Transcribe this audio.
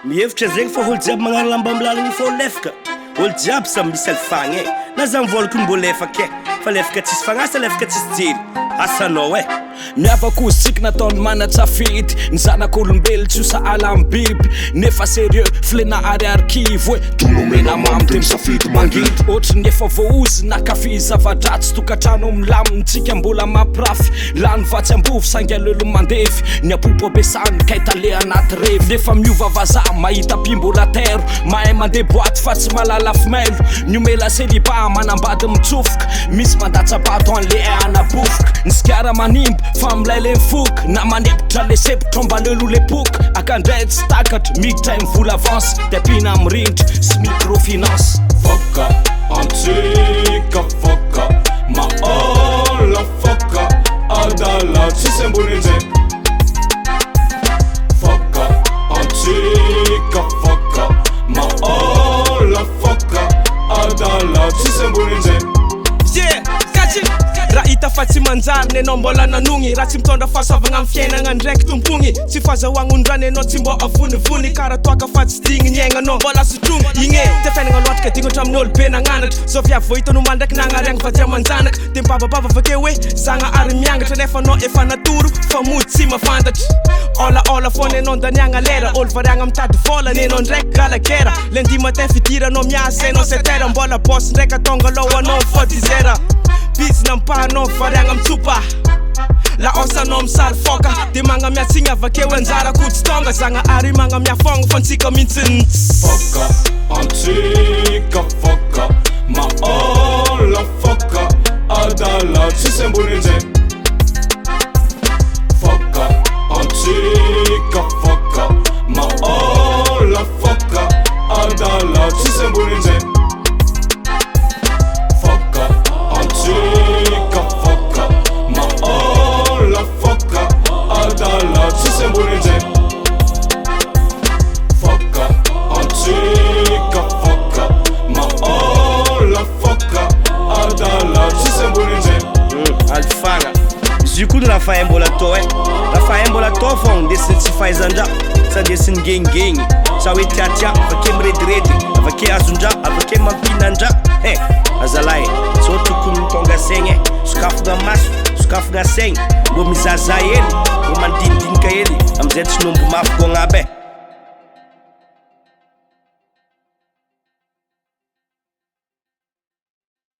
Mihevitra zegny fa olo jiaby magnano lamba am'lalagna fa lefaka. Olo jiaby samy misy alifagna e. Na za mivolako mbo lefaka e. Fa lefaka tsisy fagnasa, lefaka tsisy jery. Asanao e. Miavaka ozitsiky nataony manatsafidy ny zanak'olombelo tsy ho sahala amin'ny biby nefa sérieux filena ariarikivo e tolomena mamy de misafidy mangidy ohatry ny efa voaozy nakafi zava-dratsy tokantrano milamintsika mbola mampirafy lany vatsy ambovy saingy alelo mandevy ny apopo abesany kaitale anaty revy nefa miova vazaha mahita pimbola tero mahay mandeha boaty fa tsy malala fimelo ny omela seliba manambady mitsofoka misy mandatsabato an'le anabofoka ny sikara manimba fa milaile foka na manepitra le sepitra mbalelo le poka akandray tsy takatra miditra mivola avance de apina amin'rindry sy microfinance Foka antsika foka maola foka adala tsisy ambony ndraiky Foka antsika foka maola foka adala tsisy ambony ndraiky raha hita fa tsy manjary nenao mbola nanogny raha tsy mitondra fahasoavagna amin'ny fiainagna ndraiky tompogny tsy fahazahoagn'ondrany anao tsy mbô avonivony karaha toaka fa tsy digny ny aignanao mbola sotromy igny e te fiainagna loatra ka digny hatramin'ny olo be nagnanatra zao viavy vo hitanao mandraiky nagnariagna fa tia manjanaka de mibabababa avakeo hoe zagna ary miangatra nefa anao efa natoro fa mody tsy mafantatra olaola foana anao ndaniagna lera olo variagna mitady vola nenao ndraiky galakera le ndi matin fidiranao miasa anao setera mbola boss ndraiky atonga aloha anao fodizera Busy nampahanao variagna mitsopa la osanao misary foka de magnamiatsigny avakeo anjara koditstonga zagna ary magnamiafogna fa antsika mihitsiny Foka antsika foka maola foka adala tsisy ambony ndraiky Foka antsika foka maola foka adala tsisy ambony ndraiky Foka antsika foka maola foka adala tsisy ambony ndraiky Foka antsika foka maola foka adala tsisy ambony ndraiky Alifagna. Izy io koa raha fahay mbola atao e. Raha fahay mbola atao fô ndesiny tsy fahaizan-draha sa ndesiny gengigeny sa hoe tiatia avake mirediredy avake azon-dra avake mampihinan-dra azalahy zao tokony mitonga saigny e sokafagna maso sokafagna saigny mbô mizaza hely mbô mandinidinika hely amizay tsy nombo mafy koa agnaby e